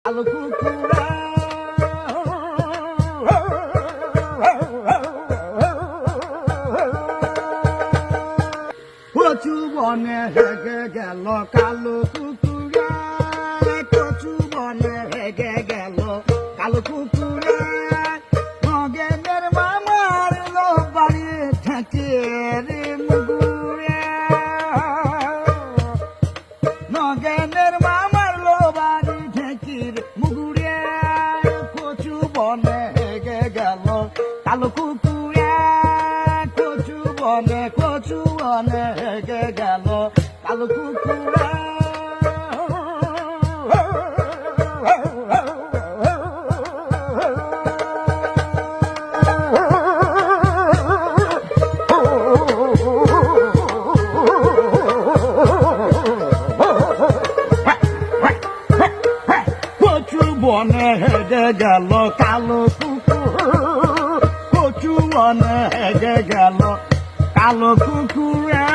কালো কুকুরা কচু বনে হেগে গেল কালো কুকুরা, কচু বনে হেগে গেল কালো কুকুরা। নগেনের মামার লো বাড়ি ঠেকে রে মুগুরে, নগেনের মামার লো বাড়ি ঠেকির মুগুরে। কচু বনে হেগে গেল কালো কুকুরা, কচু বনে হেগে গেল কালো কুকুরা। কচু বনে হেগে গেল কালো কুকুর, কচু বনে হেগে গেল কালো কুকুরা।